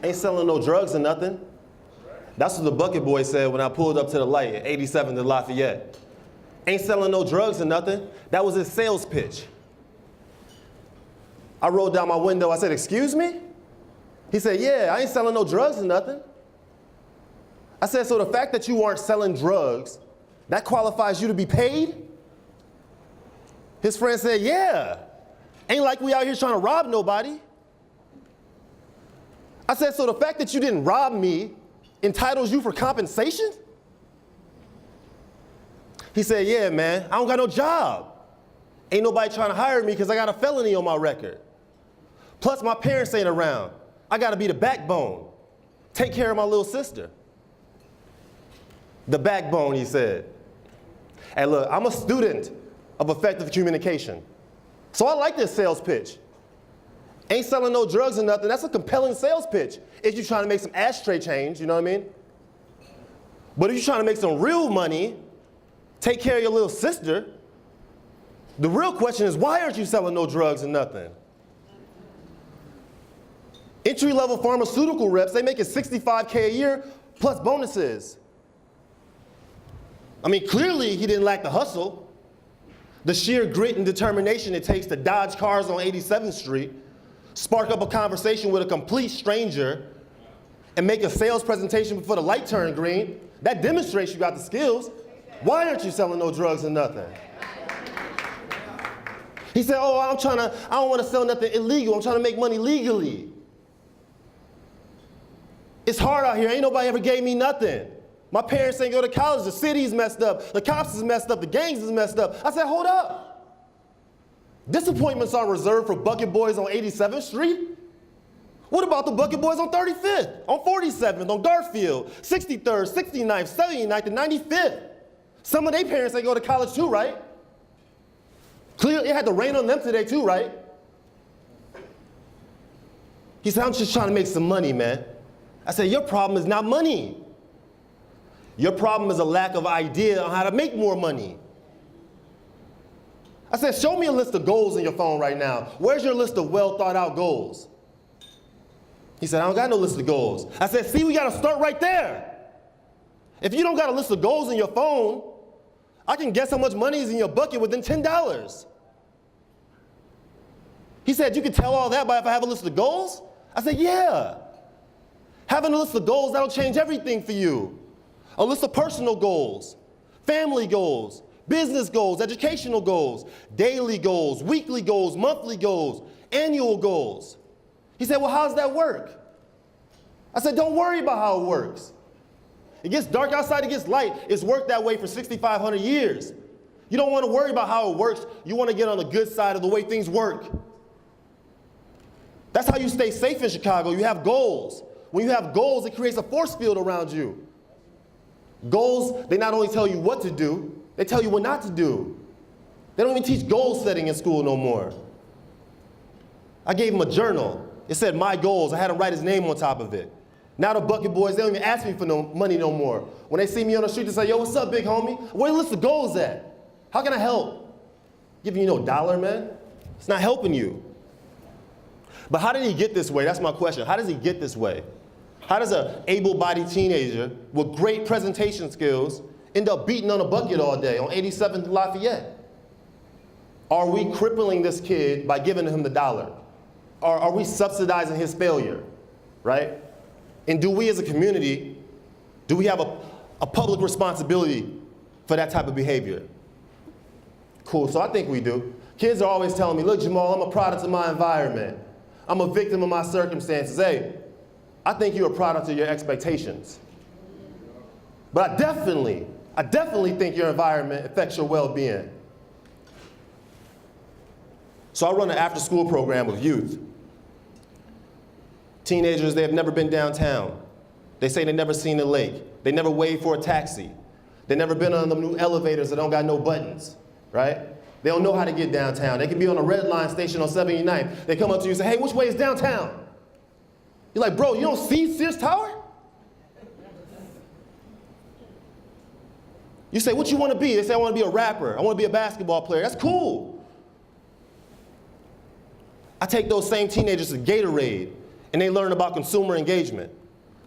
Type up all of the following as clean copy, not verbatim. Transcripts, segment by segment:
Ain't selling no drugs or nothing. That's what the bucket boy said when I pulled up to the light at 87th and Lafayette. Ain't selling no drugs or nothing. That was his sales pitch. I rolled down my window, I said, excuse me? He said, yeah, I ain't selling no drugs or nothing. I said, so the fact that you aren't selling drugs, that qualifies you to be paid? His friend said, yeah. Ain't like we out here trying to rob nobody. I said, so the fact that you didn't rob me entitles you for compensation? He said, yeah, man, I don't got no job. Ain't nobody trying to hire me because I got a felony on my record. Plus, my parents ain't around. I got to be the backbone. Take care of my little sister. The backbone, he said. Hey, look, I'm a student of effective communication. So I like this sales pitch. Ain't selling no drugs or nothing. That's a compelling sales pitch if you're trying to make some ashtray change, you know what I mean? But if you're trying to make some real money, take care of your little sister, the real question is, why aren't you selling no drugs or nothing? Entry-level pharmaceutical reps, they making $65K a year plus bonuses. I mean, clearly he didn't lack the hustle, the sheer grit and determination it takes to dodge cars on 87th Street, spark up a conversation with a complete stranger, and make a sales presentation before the light turned green. That demonstrates you got the skills. Why aren't you selling no drugs or nothing? He said, oh, I don't want to sell nothing illegal. I'm trying to make money legally. It's hard out here. Ain't nobody ever gave me nothing. My parents ain't go to college. The city's messed up. The cops is messed up. The gangs is messed up. I said, hold up. Disappointments are reserved for bucket boys on 87th Street? What about the bucket boys on 35th, on 47th, on Garfield, 63rd, 69th, 79th, and 95th? Some of their parents ain't go to college too, right? Clearly, it had to rain on them today too, right? He said, I'm just trying to make some money, man. I said, your problem is not money. Your problem is a lack of idea on how to make more money. I said, show me a list of goals in your phone right now. Where's your list of well thought out goals? He said, I don't got no list of goals. I said, see, we got to start right there. If you don't got a list of goals in your phone, I can guess how much money is in your bucket within $10. He said, you can tell all that by if I have a list of goals? I said, yeah. Having a list of goals, that'll change everything for you. A list of personal goals, family goals, business goals, educational goals, daily goals, weekly goals, monthly goals, annual goals. He said, well, how does that work? I said, don't worry about how it works. It gets dark outside, it gets light. It's worked that way for 6,500 years. You don't want to worry about how it works. You want to get on the good side of the way things work. That's how you stay safe in Chicago. You have goals. When you have goals, it creates a force field around you. Goals, they not only tell you what to do, they tell you what not to do. They don't even teach goal setting in school no more. I gave him a journal. It said my goals. I had him write his name on top of it. Now the bucket boys, they don't even ask me for no money no more. When they see me on the street, they say, yo, what's up, big homie? Where the list of goals at? How can I help? Giving you no dollar, man. It's not helping you. But how did he get this way? That's my question. How does he get this way? How does an able-bodied teenager with great presentation skills end up beating on a bucket all day on 87th and Lafayette? Are we crippling this kid by giving him the dollar? Or are we subsidizing his failure, right? And do we as a community, do we have a public responsibility for that type of behavior? Cool, so I think we do. Kids are always telling me, look, Jahmal, I'm a product of my environment. I'm a victim of my circumstances. Hey, I think you're a product of your expectations. But I definitely think your environment affects your well-being. So I run an after-school program with youth. Teenagers, they have never been downtown. They say they've never seen the lake. They never waved for a taxi. They've never been on them new elevators that don't got no buttons, right? They don't know how to get downtown. They can be on a red line station on 79th. They come up to you and say, hey, which way is downtown? You're like, bro, you don't see Sears Tower? You say, what you want to be? They say, I want to be a rapper. I want to be a basketball player. That's cool. I take those same teenagers to Gatorade and they learn about consumer engagement.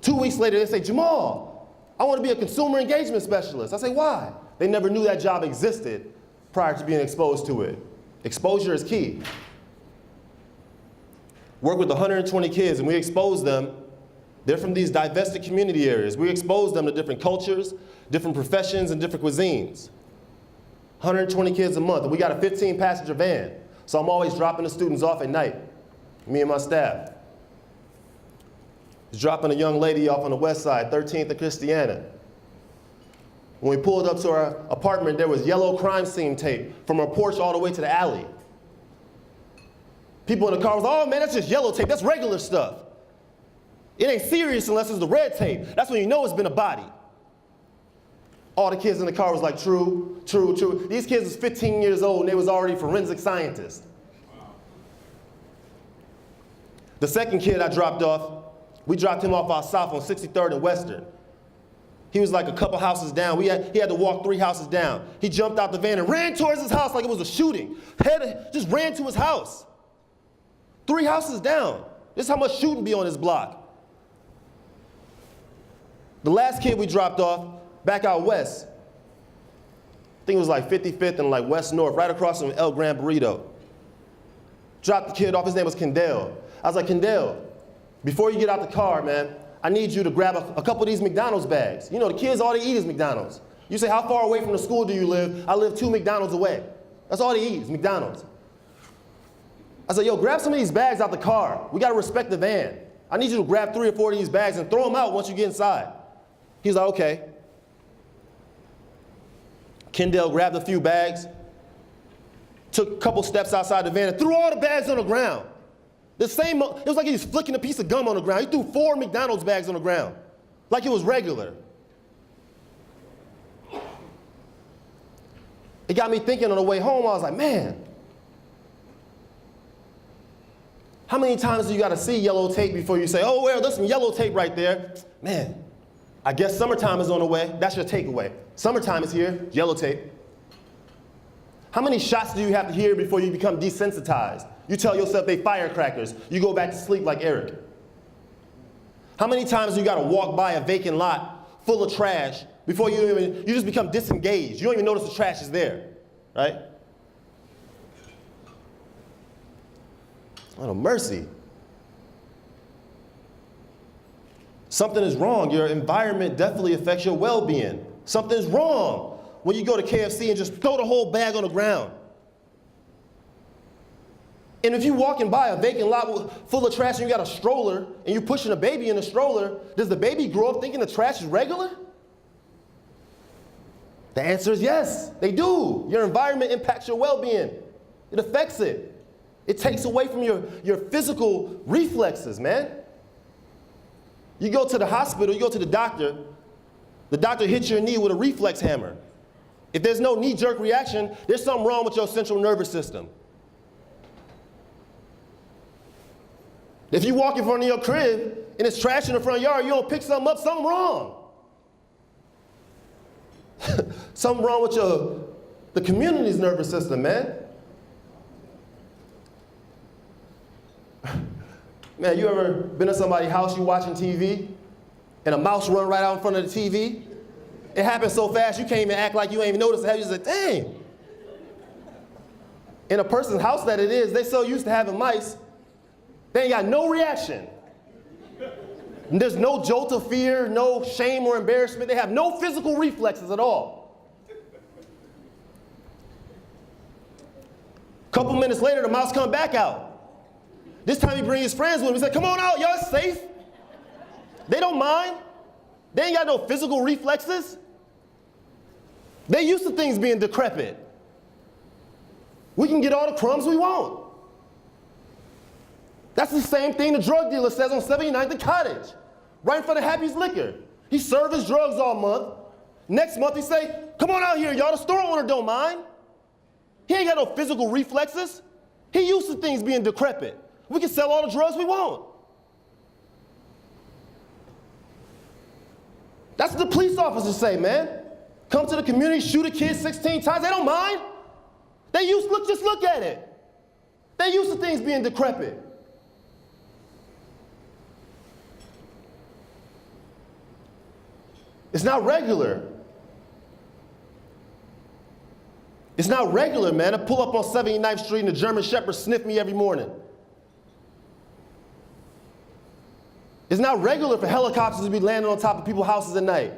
2 weeks later, they say, Jahmal, I want to be a consumer engagement specialist. I say, why? They never knew that job existed prior to being exposed to it. Exposure is key. Work with 120 kids, and we expose them. They're from these divested community areas. We expose them to different cultures, different professions, and different cuisines. 120 kids a month, and we got a 15-passenger van. So I'm always dropping the students off at night, me and my staff. He's dropping a young lady off on the west side, 13th and Christiana. When we pulled up to our apartment, there was yellow crime scene tape from our porch all the way to the alley. People in the car was, oh man, that's just yellow tape, that's regular stuff. It ain't serious unless it's the red tape. That's when you know it's been a body. All the kids in the car was like, true, true, true. These kids was 15 years old and they was already forensic scientists. The second kid I dropped off, we dropped him off out south on 63rd and Western. He was like a couple houses down. He had to walk 3 houses down. He jumped out the van and ran towards his house like it was a shooting. Just ran to his house. 3 houses down. This is how much shooting be on this block. The last kid we dropped off, back out west, I think it was like 55th and like West North, right across from El Gran Burrito. Dropped the kid off, his name was Kendall. I was like, Kendall, before you get out the car, man, I need you to grab a couple of these McDonald's bags. You know, the kids, all they eat is McDonald's. You say, how far away from the school do you live? I live 2 McDonald's away. That's all they eat is McDonald's. I said, yo, grab some of these bags out the car. We gotta respect the van. I need you to grab 3 or 4 of these bags and throw them out once you get inside. He's like, okay. Kendall grabbed a few bags, took a couple steps outside the van and threw all the bags on the ground. It was like he was flicking a piece of gum on the ground. He threw 4 McDonald's bags on the ground, like it was regular. It got me thinking on the way home, I was like, man, how many times do you gotta see yellow tape before you say, oh, well, there's some yellow tape right there. Man, I guess summertime is on the way. That's your takeaway. Summertime is here, yellow tape. How many shots do you have to hear before you become desensitized? You tell yourself they firecrackers. You go back to sleep like Eric. How many times do you gotta walk by a vacant lot full of trash before you just become disengaged? You don't even notice the trash is there, right? Oh, mercy. Something is wrong. Your environment definitely affects your well-being. Something's wrong when you go to KFC and just throw the whole bag on the ground. And if you're walking by a vacant lot full of trash and you got a stroller and you're pushing a baby in a stroller, does the baby grow up thinking the trash is regular? The answer is yes, they do. Your environment impacts your well-being. It affects it. It takes away from your physical reflexes, man. You go to the hospital, you go to the doctor hits your knee with a reflex hammer. If there's no knee-jerk reaction, there's something wrong with your central nervous system. If you walk in front of your crib and it's trash in the front yard, you don't pick something up, something wrong. Something wrong with the community's nervous system, man. Man, you ever been at somebody's house, you watching TV, and a mouse run right out in front of the TV? It happens so fast you can't even act like you ain't even noticed it. You just like, dang. In a person's house that it is, they so used to having mice, they ain't got no reaction. And there's no jolt of fear, no shame or embarrassment. They have no physical reflexes at all. A couple minutes later, the mouse come back out. This time he bring his friends with him. He said, come on out, y'all, it's safe. They don't mind. They ain't got no physical reflexes. They used to things being decrepit. We can get all the crumbs we want. That's the same thing the drug dealer says on 79th and Cottage, right in front of Happy's Liquor. He served his drugs all month. Next month he say, come on out here, y'all, the store owner don't mind. He ain't got no physical reflexes. He used to things being decrepit. We can sell all the drugs we want. That's what the police officers say, man. Come to the community, shoot a kid 16 times, they don't mind. Just look at it. They used to things being decrepit. It's not regular. It's not regular, man. I pull up on 79th Street and the German Shepherd sniff me every morning. It's not regular for helicopters to be landing on top of people's houses at night.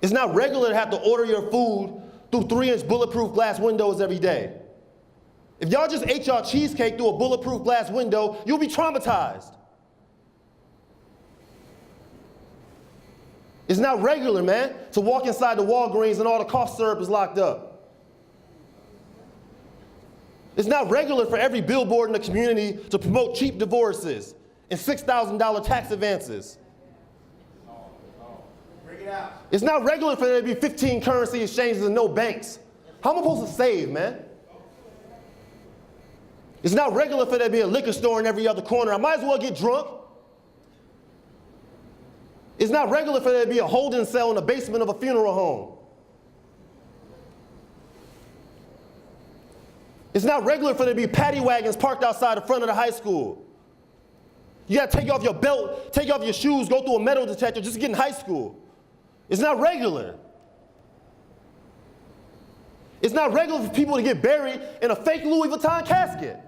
It's not regular to have to order your food through 3-inch bulletproof glass windows every day. If y'all just ate y'all cheesecake through a bulletproof glass window, you'll be traumatized. It's not regular, man, to walk inside the Walgreens and all the cough syrup is locked up. It's not regular for every billboard in the community to promote cheap divorces and $6,000 tax advances. It's not regular for there to be 15 currency exchanges and no banks. How am I supposed to save, man? It's not regular for there to be a liquor store in every other corner. I might as well get drunk. It's not regular for there to be a holding cell in the basement of a funeral home. It's not regular for there to be paddy wagons parked outside the front of the high school. You gotta take off your belt, take off your shoes, go through a metal detector just to get in high school. It's not regular. It's not regular for people to get buried in a fake Louis Vuitton casket.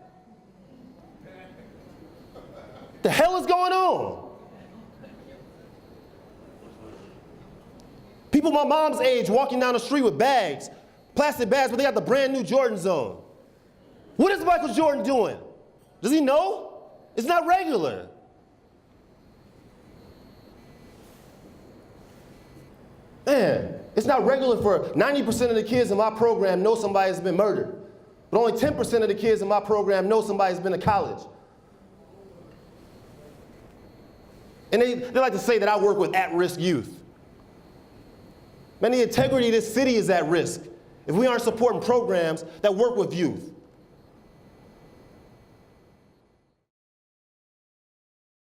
The hell is going on? People my mom's age walking down the street with bags, plastic bags, but they got the brand new Jordans on. What is Michael Jordan doing? Does he know? It's not regular. Man, it's not regular for 90% of the kids in my program know somebody has been murdered. But only 10% of the kids in my program know somebody's been to college. And they like to say that I work with at-risk youth. Man, the integrity of this city is at risk if we aren't supporting programs that work with youth.